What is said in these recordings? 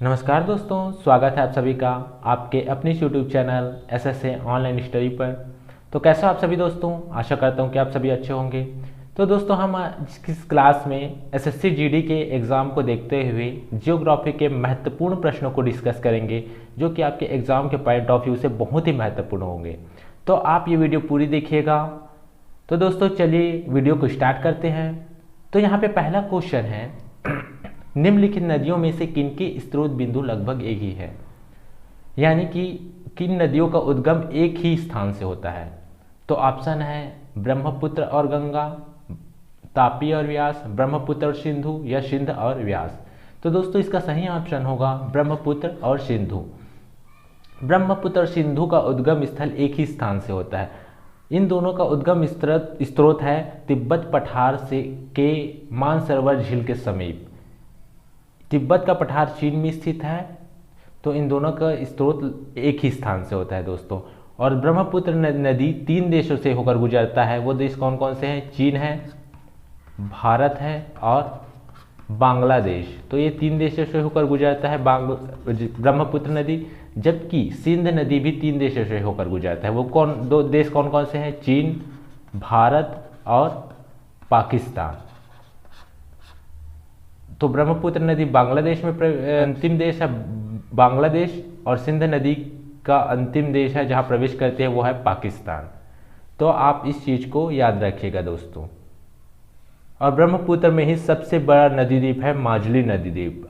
नमस्कार दोस्तों, स्वागत है आप सभी का आपके अपने YouTube channel SSA online study पर। तो कैसे हो आप सभी दोस्तों? आशा करता हूँ कि आप सभी अच्छे होंगे। तो दोस्तों, हम आज इस क्लास में एसएससी जीडी के एग्ज़ाम को देखते हुए जियोग्राफी के महत्वपूर्ण प्रश्नों को डिस्कस करेंगे, जो कि आपके एग्ज़ाम के पॉइंट ऑफ व्यू से बहुत ही महत्वपूर्ण होंगे। तो आप ये वीडियो पूरी देखिएगा। तो दोस्तों, चलिए वीडियो को स्टार्ट करते हैं। तो यहाँ पे पहला क्वेश्चन है, निम्नलिखित नदियों में से किन के स्रोत बिंदु लगभग एक ही है? यानी कि किन नदियों का उद्गम एक ही स्थान से होता है? तो ऑप्शन है ब्रह्मपुत्र और गंगा, तापी और व्यास, ब्रह्मपुत्र और सिंधु, या सिंध और व्यास। तो दोस्तों, इसका सही ऑप्शन होगा ब्रह्मपुत्र और सिंधु। ब्रह्मपुत्र और सिंधु का उद्गम स्थल एक ही स्थान से होता है। इन दोनों का उद्गम स्रोत है तिब्बत पठार से के मानसरोवर झील के समीप। तिब्बत का पठार चीन में स्थित है, तो इन दोनों का स्रोत एक ही स्थान से होता है दोस्तों। और ब्रह्मपुत्र नदी 3 देशों से होकर गुजरता है। वो देश कौन कौन से हैं? चीन है, भारत है और बांग्लादेश। तो ये 3 देशों से होकर गुजरता है ब्रह्मपुत्र नदी। जबकि सिंध नदी भी 3 देशों से होकर गुजरता है। वो दो देश कौन कौन से हैं? चीन, भारत और पाकिस्तान। तो ब्रह्मपुत्र नदी बांग्लादेश में अंतिम देश है बांग्लादेश, और सिंध नदी का अंतिम देश है जहां प्रवेश करते हैं वो है पाकिस्तान। तो आप इस चीज़ को याद रखिएगा दोस्तों। और ब्रह्मपुत्र में ही सबसे बड़ा नदी द्वीप है माजुली नदी द्वीप।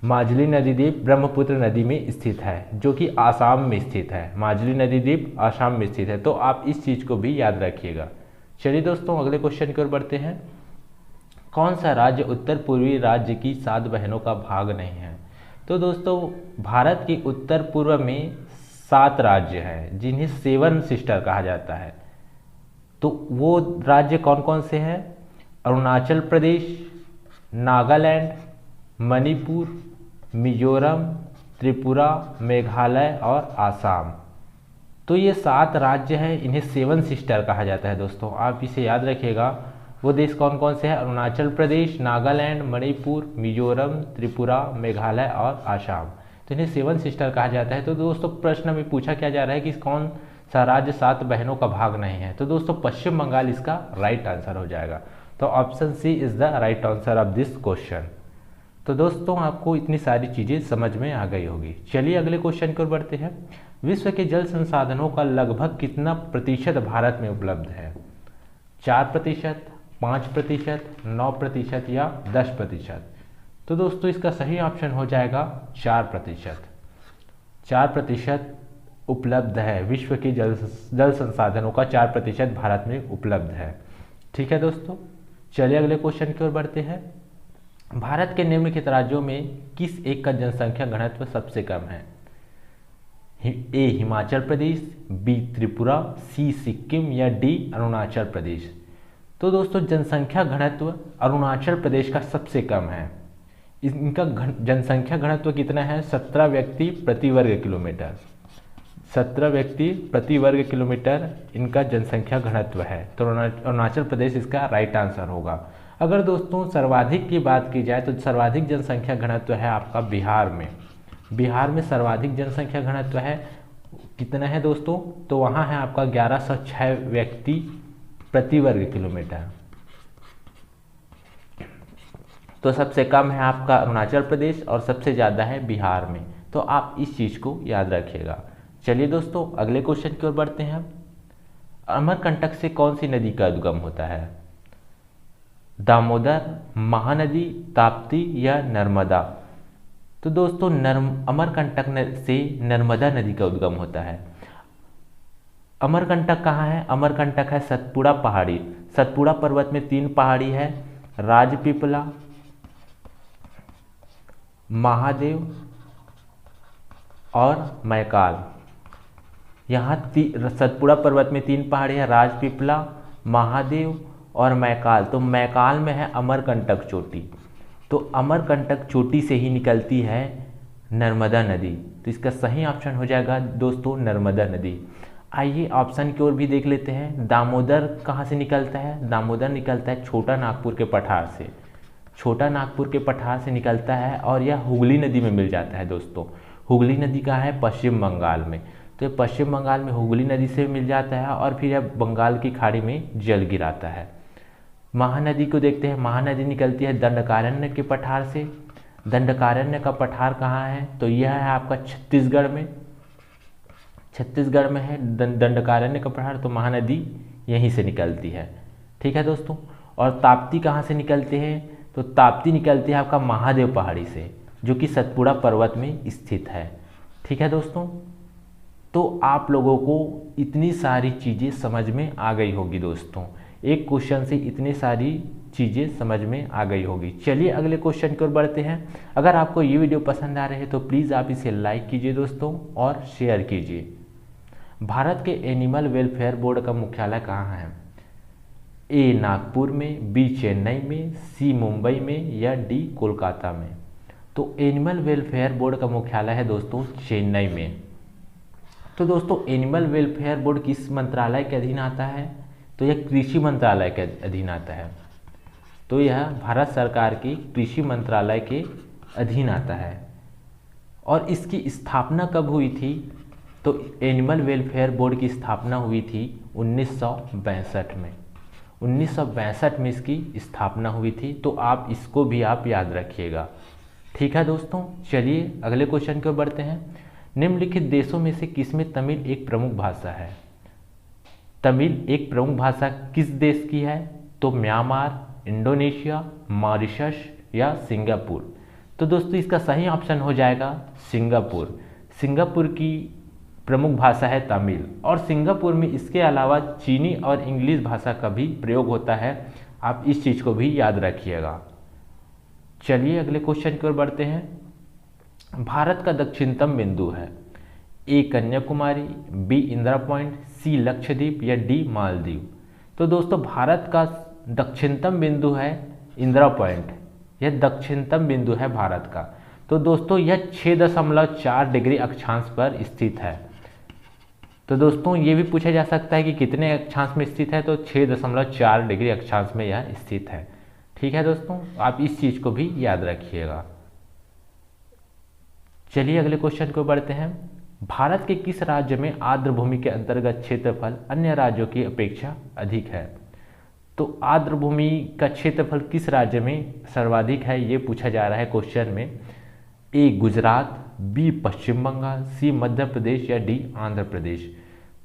माजुली नदी द्वीप ब्रह्मपुत्र नदी में स्थित है, जो कि आसाम में स्थित है। माजुली नदी द्वीप आसाम में स्थित है, तो आप इस चीज़ को भी याद रखिएगा। चलिए दोस्तों, अगले क्वेश्चन की ओर बढ़ते हैं। कौन सा राज्य उत्तर पूर्वी राज्य की 7 बहनों का भाग नहीं है? तो दोस्तों, भारत के उत्तर पूर्व में 7 राज्य हैं जिन्हें 7 सिस्टर कहा जाता है। तो वो राज्य कौन कौन से हैं? अरुणाचल प्रदेश, नागालैंड, मणिपुर, मिजोरम, त्रिपुरा, मेघालय और आसाम। तो ये 7 राज्य हैं, इन्हें 7 सिस्टर कहा जाता है दोस्तों। आप इसे याद रखिएगा। वो देश कौन कौन से हैं? अरुणाचल प्रदेश, नागालैंड, मणिपुर, मिजोरम, त्रिपुरा, मेघालय और आसाम। तो इन्हें 7 सिस्टर कहा जाता है। तो दोस्तों, प्रश्न में पूछा क्या जा रहा है कि कौन सा राज्य 7 बहनों का भाग नहीं है? तो दोस्तों, पश्चिम बंगाल इसका राइट आंसर हो जाएगा। तो option C is the right answer of this question. तो दोस्तों, आपको इतनी सारी चीज़ें समझ में आ गई होगी। चलिए अगले क्वेश्चन की ओर बढ़ते हैं। विश्व के जल संसाधनों का लगभग कितना प्रतिशत भारत में उपलब्ध है? 4%, 5%, 9% या 10%? तो दोस्तों, इसका सही ऑप्शन हो जाएगा 4%। 4% उपलब्ध है। विश्व के जल संसाधनों का 4% भारत में उपलब्ध है। ठीक है दोस्तों, चलिए अगले क्वेश्चन की ओर बढ़ते हैं। भारत के निम्नलिखित राज्यों में किस एक का जनसंख्या घनत्व सबसे कम है? ए हिमाचल प्रदेश, बी त्रिपुरा, सी सिक्किम या डी अरुणाचल प्रदेश? तो दोस्तों, जनसंख्या घनत्व अरुणाचल प्रदेश का सबसे कम है। इनका जनसंख्या घनत्व कितना है? 17 व्यक्ति प्रति वर्ग किलोमीटर। 17 व्यक्ति प्रति वर्ग किलोमीटर इनका जनसंख्या घनत्व है। तो अरुणाचल प्रदेश इसका राइट आंसर होगा। अगर दोस्तों सर्वाधिक की बात की जाए तो सर्वाधिक जनसंख्या घनत्व है आपका बिहार में। बिहार में सर्वाधिक जनसंख्या घनत्व है। कितना है दोस्तों? तो वहाँ है आपका 1106 व्यक्ति प्रति वर्ग किलोमीटर। तो सबसे कम है आपका अरुणाचल प्रदेश और सबसे ज़्यादा है बिहार में। तो आप इस चीज़ को याद रखिएगा। चलिए दोस्तों, अगले क्वेश्चन की ओर बढ़ते हैं। अमरकंटक से कौन सी नदी का उद्गम होता है? दामोदर, महानदी, ताप्ती या नर्मदा? तो दोस्तों, अमरकंटक से नर्मदा नदी का उद्गम होता है। अमरकंटक कहाँ है? अमरकंटक है सतपुड़ा पहाड़ी। सतपुड़ा पर्वत में 3 पहाड़ी है, राजपीपला, महादेव और मैकाल। यहाँ सतपुड़ा पर्वत में 3 पहाड़ी है, राजपीपला, महादेव और मैकाल। तो मैकाल में है अमरकंटक चोटी। तो अमरकंटक चोटी से ही निकलती है नर्मदा नदी। तो इसका सही ऑप्शन हो जाएगा दोस्तों नर्मदा नदी। आइए ऑप्शन की ओर भी देख लेते हैं। दामोदर कहाँ से निकलता है? दामोदर निकलता है छोटा नागपुर के पठार से। छोटा नागपुर के पठार से निकलता है और यह हुगली नदी में मिल जाता है दोस्तों। हुगली नदी कहाँ है? पश्चिम बंगाल में। तो ये पश्चिम बंगाल में हुगली नदी से मिल जाता है और फिर यह बंगाल की खाड़ी में जल गिराता है। महानदी को देखते हैं। महानदी निकलती है दंडकारण्य के पठार से। दंडकारण्य का पठार कहाँ है? तो यह है आपका छत्तीसगढ़ में। छत्तीसगढ़ में है दंडकारण्य का पठार, तो महानदी यहीं से निकलती है। ठीक है दोस्तों। और ताप्ती कहाँ से निकलते हैं? तो ताप्ती निकलती है आपका महादेव पहाड़ी से, जो कि सतपुड़ा पर्वत में स्थित है। ठीक है दोस्तों। तो आप लोगों को इतनी सारी चीज़ें समझ में आ गई होगी दोस्तों। एक क्वेश्चन से इतनी सारी चीज़ें समझ में आ गई होगी। चलिए अगले क्वेश्चन की ओर बढ़ते हैं। अगर आपको ये वीडियो पसंद आ रही है तो प्लीज़ आप इसे लाइक कीजिए दोस्तों और शेयर कीजिए। भारत के एनिमल वेलफेयर बोर्ड का मुख्यालय कहाँ है? ए नागपुर में, बी चेन्नई में, सी मुंबई में या डी कोलकाता में? तो एनिमल वेलफेयर बोर्ड का मुख्यालय है दोस्तों चेन्नई में। तो दोस्तों एनिमल वेलफेयर बोर्ड किस मंत्रालय के अधीन आता है? तो यह कृषि मंत्रालय के अधीन आता है। तो यह भारत सरकार की कृषि मंत्रालय के अधीन आता है। और इसकी स्थापना कब हुई थी? तो एनिमल वेलफेयर बोर्ड की स्थापना हुई थी 1962 में। 1962 में इसकी स्थापना हुई थी। तो आप इसको भी आप याद रखिएगा। ठीक है दोस्तों। चलिए अगले क्वेश्चन की ओर बढ़ते हैं। निम्नलिखित देशों में से किसमें तमिल एक प्रमुख भाषा है? तमिल एक प्रमुख भाषा किस देश की है? तो म्यांमार, इंडोनेशिया, मॉरिशस या सिंगापुर? तो दोस्तों इसका सही ऑप्शन हो जाएगा सिंगापुर। सिंगापुर की प्रमुख भाषा है तमिल। और सिंगापुर में इसके अलावा चीनी और इंग्लिश भाषा का भी प्रयोग होता है। आप इस चीज़ को भी याद रखिएगा। चलिए अगले क्वेश्चन की ओर बढ़ते हैं। भारत का दक्षिणतम बिंदु है? ए कन्याकुमारी, बी इंदिरा पॉइंट, सी लक्षद्वीप या डी मालदीव? तो दोस्तों भारत का दक्षिणतम बिंदु है इंदिरा पॉइंट। यह दक्षिणतम बिंदु है भारत का। तो दोस्तों यह 6.4 डिग्री अक्षांश पर स्थित है। तो दोस्तों ये भी पूछा जा सकता है कि कितने अक्षांश में स्थित है? तो 6.4 डिग्री अक्षांश में यह स्थित है। ठीक है दोस्तों, आप इस चीज़ को भी याद रखिएगा। चलिए अगले क्वेश्चन को बढ़ते हैं। भारत के किस राज्य में आर्द्र भूमि के अंतर्गत क्षेत्रफल अन्य राज्यों की अपेक्षा अधिक है? तो आर्द्र भूमि का क्षेत्रफल किस राज्य में सर्वाधिक है, ये पूछा जा रहा है क्वेश्चन में। ए गुजरात, बी पश्चिम बंगाल, सी मध्य प्रदेश या डी आंध्र प्रदेश?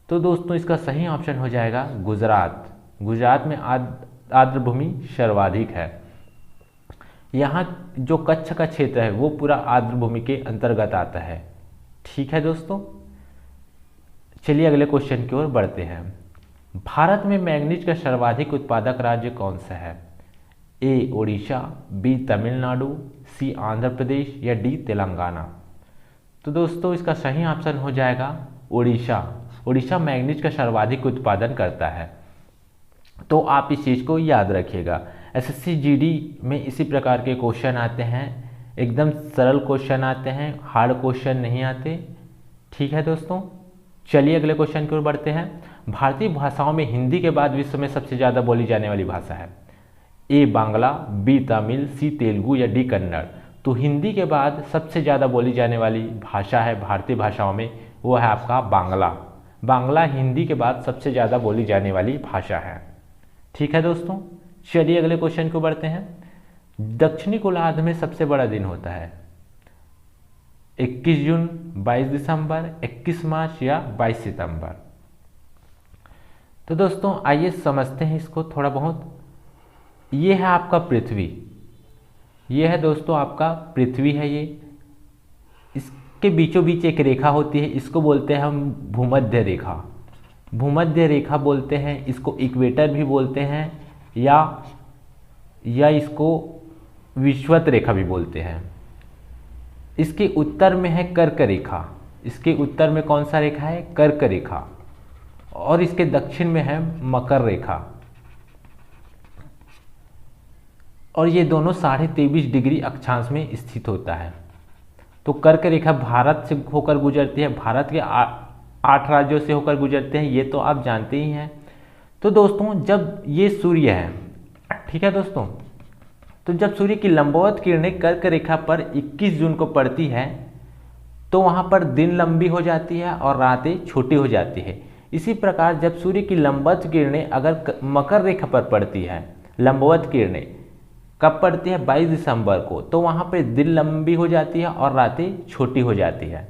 तो दोस्तों इसका सही ऑप्शन हो जाएगा गुजरात। गुजरात में आर्द्र भूमि सर्वाधिक है। यहाँ जो कच्छ का क्षेत्र है वो पूरा आर्द्र भूमि के अंतर्गत आता है। ठीक है दोस्तों। चलिए अगले क्वेश्चन की ओर बढ़ते हैं। भारत में मैंगनीज का सर्वाधिक उत्पादक राज्य कौन सा है? ए ओडिशा, बी तमिलनाडु, सी आंध्र प्रदेश या डी तेलंगाना? तो दोस्तों इसका सही ऑप्शन हो जाएगा ओडिशा। ओडिशा मैंगनीज का सर्वाधिक उत्पादन करता है। तो आप इस चीज़ को याद रखिएगा। एसएससी जीडी में इसी प्रकार के क्वेश्चन आते हैं। एकदम सरल क्वेश्चन आते हैं, हार्ड क्वेश्चन नहीं आते। ठीक है दोस्तों। चलिए अगले क्वेश्चन की ओर बढ़ते हैं। भारतीय भाषाओं में हिंदी के बाद विश्व में सबसे ज़्यादा बोली जाने वाली भाषा है? ए बांग्ला, बी तमिल, सी तेलुगु या डी कन्नड़? तो हिंदी के बाद सबसे ज़्यादा बोली जाने वाली भाषा है भारतीय भाषाओं में, वो है आपका बांग्ला। बांग्ला हिंदी के बाद सबसे ज़्यादा बोली जाने वाली भाषा है। ठीक है दोस्तों। चलिए अगले क्वेश्चन को बढ़ते हैं। दक्षिणी गोलार्ध में सबसे बड़ा दिन होता है? 21 जून, 22 दिसंबर, 21 मार्च या 22 सितंबर? तो दोस्तों आइए समझते हैं इसको थोड़ा बहुत। ये है आपका पृथ्वी। ये है दोस्तों आपका पृथ्वी है। ये इसके बीचों बीच एक रेखा होती है, इसको बोलते हैं हम भूमध्य रेखा। भूमध्य रेखा बोलते हैं, इसको इक्वेटर भी बोलते हैं या इसको विषुवत रेखा भी बोलते हैं। इसके उत्तर में है कर्क रेखा। इसके उत्तर में कौन सा रेखा है? कर्क रेखा। और इसके दक्षिण में है मकर रेखा। और ये दोनों 23.5 डिग्री अक्षांश में स्थित होता है। तो कर्क रेखा भारत से होकर गुजरती है, भारत के 8 राज्यों से होकर गुजरते हैं, ये तो आप जानते ही हैं। तो दोस्तों जब ये सूर्य है, ठीक है दोस्तों, तो जब सूर्य की लंबवत किरणें कर्क रेखा पर 21 जून को पड़ती है तो वहाँ पर दिन लंबी हो जाती है और रातें छोटी हो जाती है। इसी प्रकार जब सूर्य की लंबवत किरणें अगर मकर रेखा पर पड़ती है, लंबवत किरणें कब पड़ती है 22 दिसंबर को, तो वहाँ पे दिन लंबी हो जाती है और रातें छोटी हो जाती है।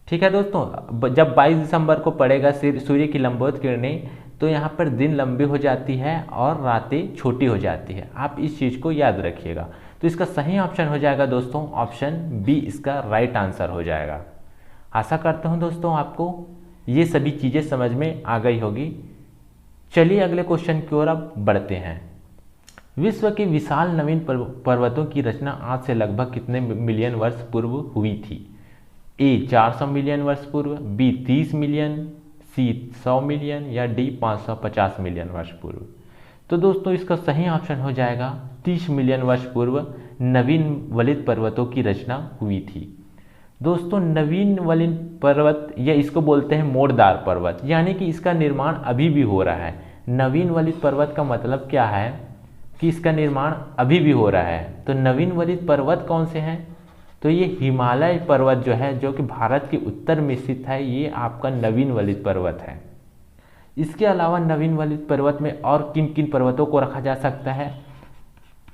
ठीक है दोस्तों, जब 22 दिसंबर को पड़ेगा सूर्य की लंबवत किरणें तो यहाँ पर दिन लंबी हो जाती है और रातें छोटी हो जाती है। आप इस चीज़ को याद रखिएगा। तो इसका सही ऑप्शन हो जाएगा दोस्तों ऑप्शन बी, इसका राइट आंसर हो जाएगा। आशा करता हूँ दोस्तों आपको ये सभी चीज़ें समझ में आ गई होगी। चलिए अगले क्वेश्चन की ओर अब बढ़ते हैं। विश्व के विशाल नवीन पर्वतों की रचना आज से लगभग कितने मिलियन वर्ष पूर्व हुई थी? ए 400 मिलियन वर्ष पूर्व, बी 30 मिलियन, सी 100 मिलियन या डी 550 मिलियन वर्ष पूर्व। तो दोस्तों इसका सही ऑप्शन हो जाएगा 30 मिलियन वर्ष पूर्व नवीन वलित पर्वतों की रचना हुई थी। दोस्तों नवीन वलित पर्वत या इसको बोलते हैं मोड़दार पर्वत, यानी कि इसका निर्माण अभी भी हो रहा है। नवीन वलित पर्वत का मतलब क्या है कि इसका निर्माण अभी भी हो रहा है। तो नवीन वलित पर्वत कौन से हैं? तो ये हिमालय पर्वत जो है, जो कि भारत के उत्तर में स्थित है, ये आपका नवीन वलित पर्वत है। इसके अलावा नवीन वलित पर्वत में और किन किन पर्वतों को रखा जा सकता है?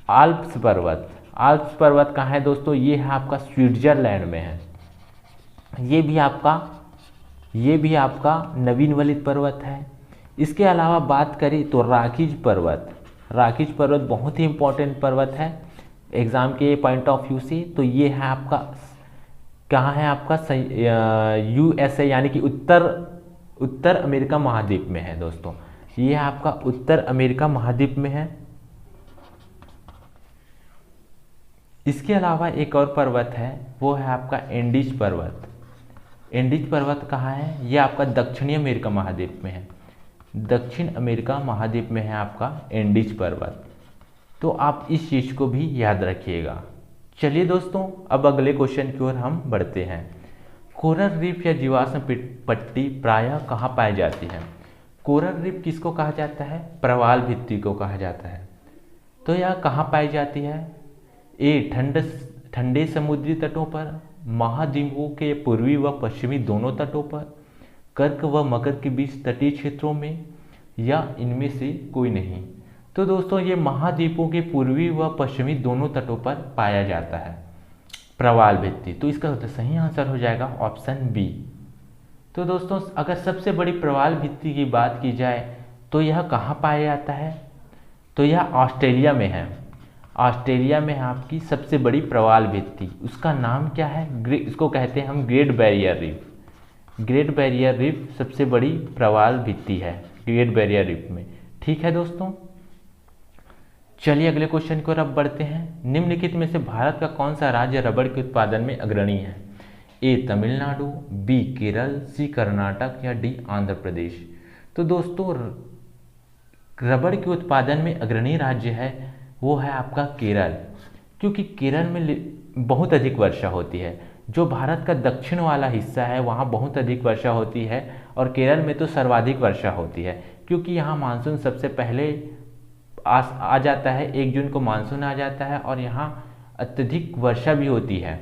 आल्प्स पर्वत। आल्प्स पर्वत कहाँ है दोस्तों? ये है आपका स्विट्जरलैंड में है। ये भी आपका नवीन वलित पर्वत है। इसके अलावा बात करें तो राखीज पर्वत। राखीज पर्वत बहुत ही इंपॉर्टेंट पर्वत है एग्जाम के पॉइंट ऑफ व्यू से। तो ये है आपका कहाँ है? आपका USA यानी कि उत्तर अमेरिका महाद्वीप में है दोस्तों। ये आपका उत्तर अमेरिका महाद्वीप में है। इसके अलावा एक और पर्वत है, वो है आपका एंडीज पर्वत। एंडीज पर्वत कहाँ है? ये आपका दक्षिणी अमेरिका महाद्वीप में है। दक्षिण अमेरिका महाद्वीप में है आपका एंडीज पर्वत। तो आप इस चीज़ को भी याद रखिएगा। चलिए दोस्तों अब अगले क्वेश्चन की ओर हम बढ़ते हैं। कोरल रीफ या जीवाश्म पट्टी प्रायः कहाँ पाई जाती है? कोरल रीफ किसको कहा जाता है? प्रवाल भित्ति को कहा जाता है। तो यह कहाँ पाई जाती है? ए ठंडे समुद्री तटों पर, महाद्वीपों के पूर्वी व पश्चिमी दोनों तटों पर, कर्क व मकर के बीच तटीय क्षेत्रों में, या इनमें से कोई नहीं। तो दोस्तों ये महाद्वीपों के पूर्वी व पश्चिमी दोनों तटों पर पाया जाता है प्रवाल भित्ति। तो इसका सही आंसर हो जाएगा ऑप्शन बी। तो दोस्तों अगर सबसे बड़ी प्रवाल भित्ति की बात की जाए तो यह कहाँ पाया जाता है? तो यह ऑस्ट्रेलिया में है। ऑस्ट्रेलिया में है आपकी सबसे बड़ी प्रवाल भित्ति। उसका नाम क्या है? इसको कहते हैं हम great barrier reef. Great barrier reef सबसे बड़ी प्रवाल भित्ति है ग्रेट बैरियर रीफ में। ठीक है दोस्तों, चलिए अगले क्वेश्चन की ओर अब बढ़ते हैं। निम्नलिखित में से भारत का कौन सा राज्य रबड़ के उत्पादन में अग्रणी है? ए तमिलनाडु, बी केरल, सी कर्नाटक या डी आंध्र प्रदेश। तो दोस्तों रबड़ के उत्पादन में अग्रणी राज्य है वो है आपका केरल, क्योंकि केरल में बहुत अधिक वर्षा होती है। जो भारत का दक्षिण वाला हिस्सा है वहाँ बहुत अधिक वर्षा होती है और केरल में तो सर्वाधिक वर्षा होती है, क्योंकि यहाँ मानसून सबसे पहले आ जाता है। 1 जून को मानसून आ जाता है और यहाँ अत्यधिक वर्षा भी होती है,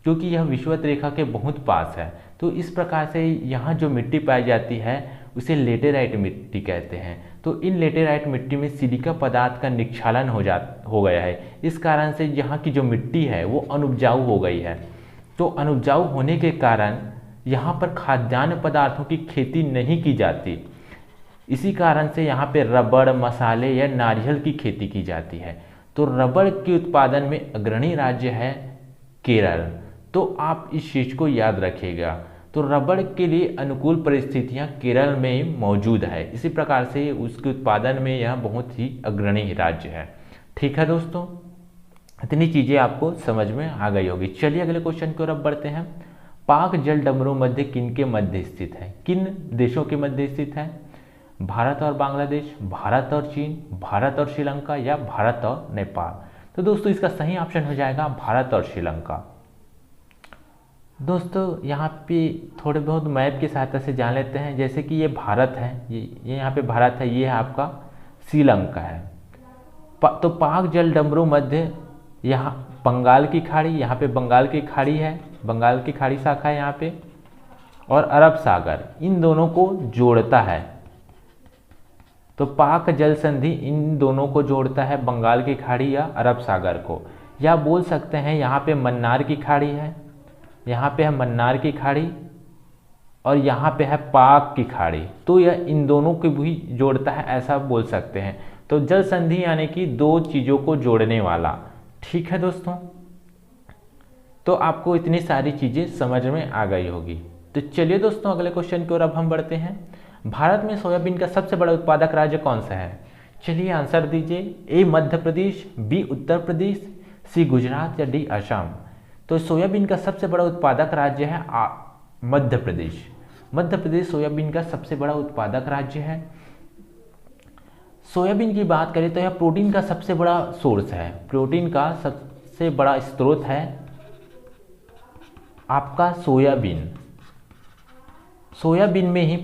क्योंकि यह विषुवत रेखा के बहुत पास है। तो इस प्रकार से यहाँ जो मिट्टी पाई जाती है उसे लेटेराइट मिट्टी कहते हैं। तो इन लेटेराइट मिट्टी में सिलिका पदार्थ का निक्षालन हो गया है। इस कारण से यहाँ की जो मिट्टी है वो अनुपजाऊ हो गई है। तो अनुपजाऊ होने के कारण यहाँ पर खाद्यान्न पदार्थों की खेती नहीं की जाती। इसी कारण से यहाँ पे रबड़, मसाले या नारियल की खेती की जाती है। तो रबड़ के उत्पादन में अग्रणी राज्य है केरल। तो आप इस चीज़ को याद रखिएगा। तो रबड़ के लिए अनुकूल परिस्थितियाँ केरल में मौजूद है, इसी प्रकार से उसके उत्पादन में यह बहुत ही अग्रणी राज्य है। ठीक है दोस्तों, इतनी चीज़ें आपको समझ में आ गई होगी। चलिए अगले क्वेश्चन की ओर अब बढ़ते हैं। पाक जल डमरू मध्य किन के मध्य स्थित है? किन देशों के मध्य स्थित है? भारत और बांग्लादेश, भारत और चीन, भारत और श्रीलंका या भारत और नेपाल। तो दोस्तों इसका सही ऑप्शन हो जाएगा भारत और श्रीलंका। दोस्तों यहाँ पे थोड़े बहुत मैप की सहायता से जान लेते हैं। जैसे कि ये भारत है, ये यहाँ पे भारत है, ये है आपका श्रीलंका है। तो पाक जल डमरू मध्य, यहाँ बंगाल की खाड़ी, यहाँ पे बंगाल की खाड़ी है, बंगाल की खाड़ी शाखा है यहाँ पे, और अरब सागर, इन दोनों को जोड़ता है। तो पाक जल संधि इन दोनों को जोड़ता है, बंगाल की खाड़ी या अरब सागर को। या बोल सकते हैं यहाँ पे मन्नार की खाड़ी है, यहाँ पे है मन्नार की खाड़ी, और यहाँ पे है पाक की खाड़ी, तो यह इन दोनों को भी जोड़ता है, ऐसा बोल सकते हैं। तो जल संधि यानी कि दो चीज़ों को जोड़ने वाला। ठीक है दोस्तों, तो आपको इतनी सारी चीज़ें समझ में आ गई होगी। तो चलिए दोस्तों अगले क्वेश्चन की ओर अब हम बढ़ते हैं। भारत में सोयाबीन का सबसे बड़ा उत्पादक राज्य कौन सा है? चलिए आंसर दीजिए। ए मध्य प्रदेश, बी उत्तर प्रदेश, सी गुजरात या डी असम। तो सोयाबीन का सबसे बड़ा उत्पादक राज्य है मध्य प्रदेश। मध्य प्रदेश सोयाबीन का सबसे बड़ा उत्पादक राज्य है। सोयाबीन की बात करें तो यह प्रोटीन का सबसे बड़ा सोर्स है, प्रोटीन का सबसे बड़ा स्रोत है आपका सोयाबीन। सोयाबीन में ही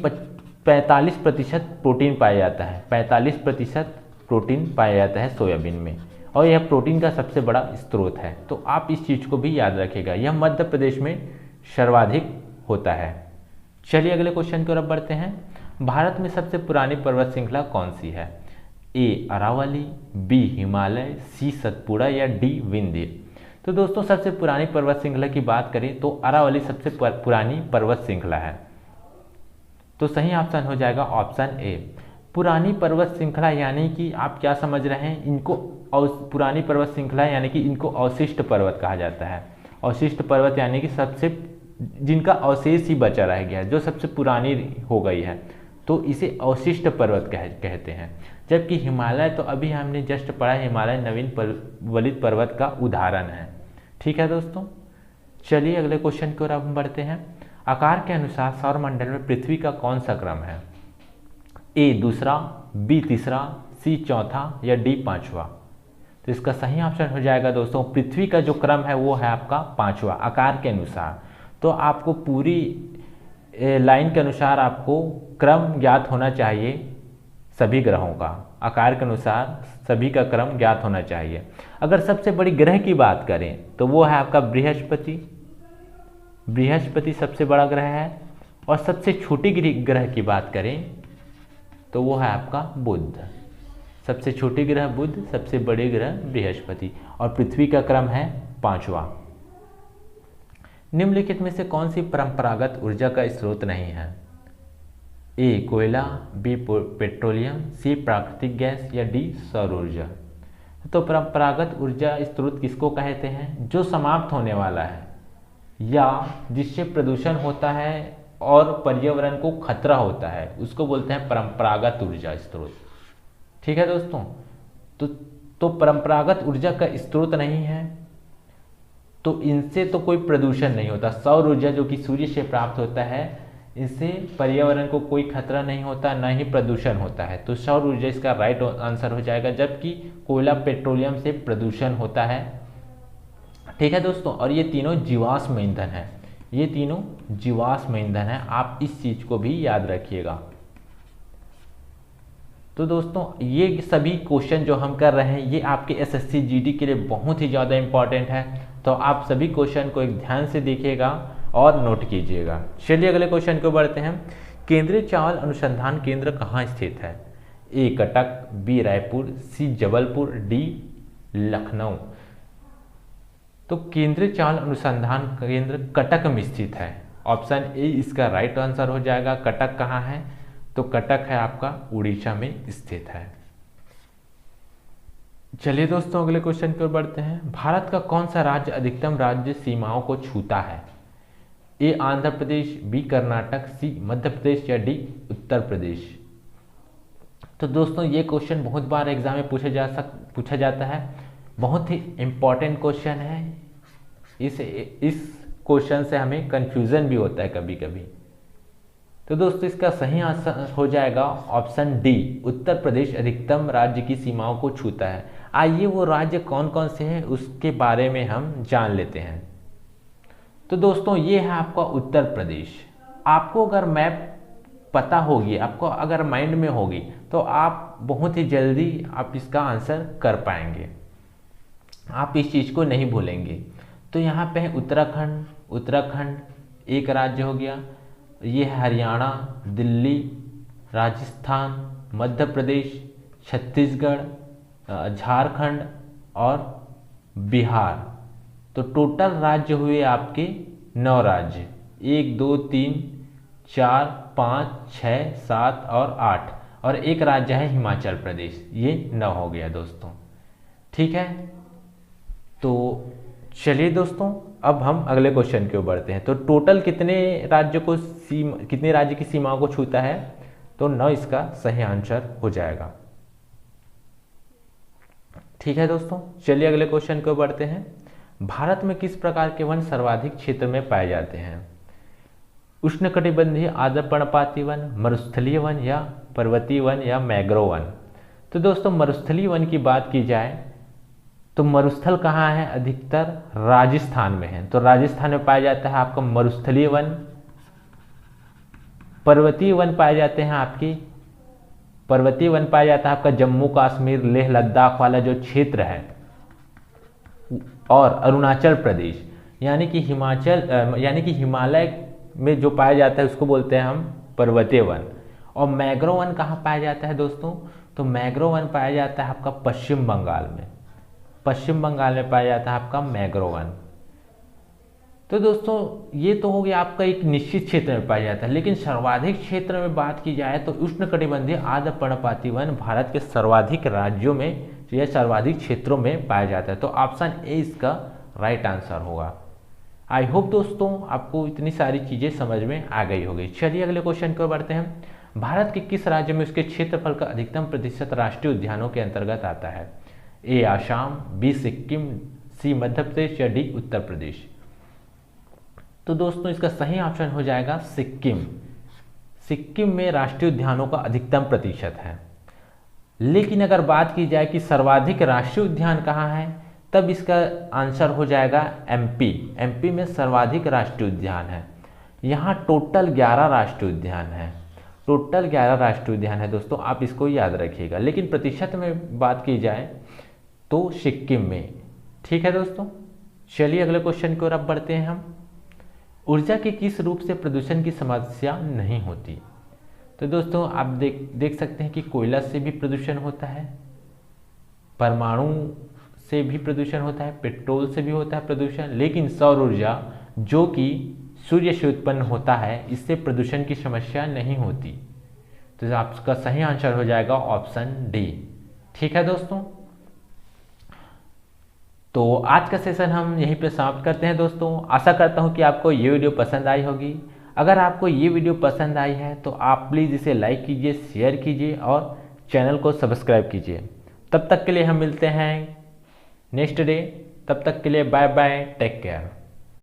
45% प्रोटीन पाया जाता है, 45% प्रोटीन पाया जाता है सोयाबीन में, और यह प्रोटीन का सबसे बड़ा स्रोत है। तो आप इस चीज़ को भी याद रखिएगा, यह मध्य प्रदेश में सर्वाधिक होता है। चलिए अगले क्वेश्चन की ओर बढ़ते हैं। भारत में सबसे पुरानी पर्वत श्रृंखला कौन सी है? ए अरावली, बी हिमालय, सी सतपुड़ा या डी विंध्य। तो दोस्तों सबसे पुरानी पर्वत श्रृंखला की बात करें तो अरावली सबसे पुरानी पर्वत श्रृंखला है। तो सही ऑप्शन हो जाएगा ऑप्शन ए। पुरानी पर्वत श्रृंखला यानी कि आप क्या समझ रहे हैं, इनको पुरानी पर्वत श्रृंखला यानी कि इनको अवशिष्ट पर्वत कहा जाता है। अवशिष्ट पर्वत यानी कि सबसे जिनका अवशेष ही बचा रह गया, जो सबसे पुरानी हो गई है, तो इसे अवशिष्ट पर्वत कहते हैं। जबकि हिमालय तो अभी हमने जस्ट पढ़ा, हिमालय नवीन वलित पर्वत का उदाहरण है। ठीक है दोस्तों, चलिए अगले क्वेश्चन की ओर अब हम बढ़ते हैं। आकार के अनुसार सौरमंडल में पृथ्वी का कौन सा क्रम है? ए दूसरा, बी तीसरा, सी चौथा या डी पांचवा। तो इसका सही ऑप्शन हो जाएगा दोस्तों, पृथ्वी का जो क्रम है वो है आपका पांचवा, आकार के अनुसार। तो आपको पूरी लाइन के अनुसार आपको क्रम ज्ञात होना चाहिए सभी ग्रहों का, आकार के अनुसार सभी का क्रम ज्ञात होना चाहिए। अगर सबसे बड़ी ग्रह की बात करें तो वो है आपका बृहस्पति। बृहस्पति सबसे बड़ा ग्रह है। और सबसे छोटी ग्रह की बात करें तो वो है आपका बुध। सबसे छोटी ग्रह बुध, सबसे बड़े ग्रह बृहस्पति, और पृथ्वी का क्रम है पांचवा। निम्नलिखित में से कौन सी परंपरागत ऊर्जा का स्रोत नहीं है? ए कोयला, बी पेट्रोलियम, सी प्राकृतिक गैस या डी सौर ऊर्जा। तो परंपरागत ऊर्जा स्रोत किसको कहते हैं? जो समाप्त होने वाला है या जिससे प्रदूषण होता है और पर्यावरण को खतरा होता है, उसको बोलते हैं परंपरागत ऊर्जा स्रोत। ठीक है दोस्तों, तो परंपरागत ऊर्जा का स्रोत नहीं है तो इनसे तो कोई प्रदूषण नहीं होता। सौर ऊर्जा जो कि सूर्य से प्राप्त होता है, इससे पर्यावरण को कोई खतरा नहीं होता, न ही प्रदूषण होता है। तो सौर ऊर्जा इसका राइट आंसर हो जाएगा। जबकि कोयला पेट्रोलियम से प्रदूषण होता है। ठीक है दोस्तों, और ये तीनों जीवाश्म ईंधन है, ये तीनों जीवाश्म ईंधन है, आप इस चीज को भी याद रखिएगा। तो दोस्तों ये सभी क्वेश्चन जो हम कर रहे हैं ये आपके एसएससी जीडी के लिए बहुत ही ज़्यादा इंपॉर्टेंट है। तो आप सभी क्वेश्चन को एक ध्यान से देखिएगा और नोट कीजिएगा। चलिए अगले क्वेश्चन को बढ़ते हैं। केंद्रीय चावल अनुसंधान केंद्र कहाँ स्थित है? ए कटक, बी रायपुर, सी जबलपुर, डी लखनऊ। तो केंद्रीय चावल अनुसंधान केंद्र कटक में स्थित है। ऑप्शन ए इसका राइट आंसर हो जाएगा। कटक कहाँ है? तो कटक है आपका उड़ीसा में स्थित है। चलिए दोस्तों अगले क्वेश्चन की ओर बढ़ते हैं। भारत का कौन सा राज्य अधिकतम राज्य सीमाओं को छूता है? ए आंध्र प्रदेश, बी कर्नाटक, सी मध्य प्रदेश या डी उत्तर प्रदेश। तो दोस्तों ये क्वेश्चन बहुत बार एग्जाम में पूछा जाता है, बहुत ही इम्पॉर्टेंट क्वेश्चन है। इस क्वेश्चन से हमें कंफ्यूजन भी होता है कभी कभी। तो दोस्तों इसका सही आंसर हो जाएगा ऑप्शन डी, उत्तर प्रदेश अधिकतम राज्य की सीमाओं को छूता है। आइए वो राज्य कौन कौन से हैं उसके बारे में हम जान लेते हैं। तो दोस्तों ये है आपका उत्तर प्रदेश। आपको अगर मैप पता होगी, आपको अगर माइंड में होगी, तो आप बहुत ही जल्दी आप इसका आंसर कर पाएंगे, आप इस चीज़ को नहीं भूलेंगे। तो यहाँ पे है उत्तराखंड, उत्तराखंड एक राज्य हो गया, ये है हरियाणा, दिल्ली, राजस्थान, मध्य प्रदेश, छत्तीसगढ़, झारखंड और बिहार। तो टोटल राज्य हुए आपके 9 राज्य, 1 2 3 4 5 6 7 और 8, और एक राज्य है हिमाचल प्रदेश, ये 9 हो गया दोस्तों। ठीक है, तो चलिए दोस्तों अब हम अगले क्वेश्चन की ओर बढ़ते हैं। तो टोटल कितने राज्य की सीमाओं को छूता है? तो 9 इसका सही आंसर हो जाएगा। ठीक है दोस्तों, चलिए अगले क्वेश्चन की ओर बढ़ते हैं। भारत में किस प्रकार के वन सर्वाधिक क्षेत्र में पाए जाते हैं? उष्णकटिबंधीय आर्द्रपर्णपाती वन, मरुस्थलीय वन या पर्वतीय वन या मैंग्रोव वन? तो दोस्तों मरुस्थलीय वन की बात की जाए तो मरुस्थल कहाँ है? अधिकतर राजस्थान में है, तो राजस्थान में पाया जाता है आपका मरुस्थलीय वन। पर्वतीय वन पाए जाते हैं आपका जम्मू कश्मीर, लेह लद्दाख वाला जो क्षेत्र है, और अरुणाचल प्रदेश, यानी कि हिमालय में जो पाया जाता है उसको बोलते हैं हम पर्वतीय वन। और मैंग्रोव वन कहाँ पाया जाता है दोस्तों? तो मैंग्रोव वन पाया जाता है आपका पश्चिम बंगाल में, पश्चिम बंगाल में पाया जाता है आपका मैंग्रोव वन। तो दोस्तों ये तो हो गया आपका एक निश्चित क्षेत्र में पाया जाता है, लेकिन सर्वाधिक क्षेत्र में बात की जाए तो उष्णकटिबंधीय आर्द्रपर्णपाती वन भारत के सर्वाधिक राज्यों में या सर्वाधिक क्षेत्रों में पाया जाता है। तो ऑप्शन ए इसका राइट आंसर होगा। आई होप दोस्तों आपको इतनी सारी चीज़ें समझ में आ गई होगी। चलिए अगले क्वेश्चन की ओर बढ़ते हैं। भारत के किस राज्य में उसके क्षेत्रफल का अधिकतम प्रतिशत राष्ट्रीय उद्यानों के अंतर्गत आता है? ए आसाम, बी सिक्किम, सी मध्य प्रदेश या डी उत्तर प्रदेश? तो दोस्तों इसका सही ऑप्शन हो जाएगा सिक्किम। सिक्किम में राष्ट्रीय उद्यानों का अधिकतम प्रतिशत है। लेकिन अगर बात की जाए कि सर्वाधिक राष्ट्रीय उद्यान कहाँ है, तब इसका आंसर हो जाएगा एमपी। एमपी में सर्वाधिक राष्ट्रीय उद्यान है। यहाँ टोटल 11 राष्ट्रीय उद्यान है, टोटल 11 राष्ट्रीय उद्यान है दोस्तों, आप इसको याद रखिएगा। लेकिन प्रतिशत में बात की जाए तो सिक्किम में। ठीक है दोस्तों, चलिए अगले क्वेश्चन की ओर अब बढ़ते हैं हम। ऊर्जा के किस रूप से प्रदूषण की समस्या नहीं होती? तो दोस्तों आप देख सकते हैं कि कोयला से भी प्रदूषण होता है, परमाणु से भी प्रदूषण होता है, पेट्रोल से भी होता है प्रदूषण, लेकिन सौर ऊर्जा जो कि सूर्य से उत्पन्न होता है, इससे प्रदूषण की समस्या नहीं होती। तो आपका सही आंसर हो जाएगा ऑप्शन डी। ठीक है दोस्तों, तो आज का सेशन हम यहीं पे समाप्त करते हैं दोस्तों। आशा करता हूँ कि आपको ये वीडियो पसंद आई होगी। अगर आपको ये वीडियो पसंद आई है तो आप प्लीज़ इसे लाइक कीजिए, शेयर कीजिए और चैनल को सब्सक्राइब कीजिए। तब तक के लिए हम मिलते हैं नेक्स्ट डे, तब तक के लिए बाय बाय, टेक केयर।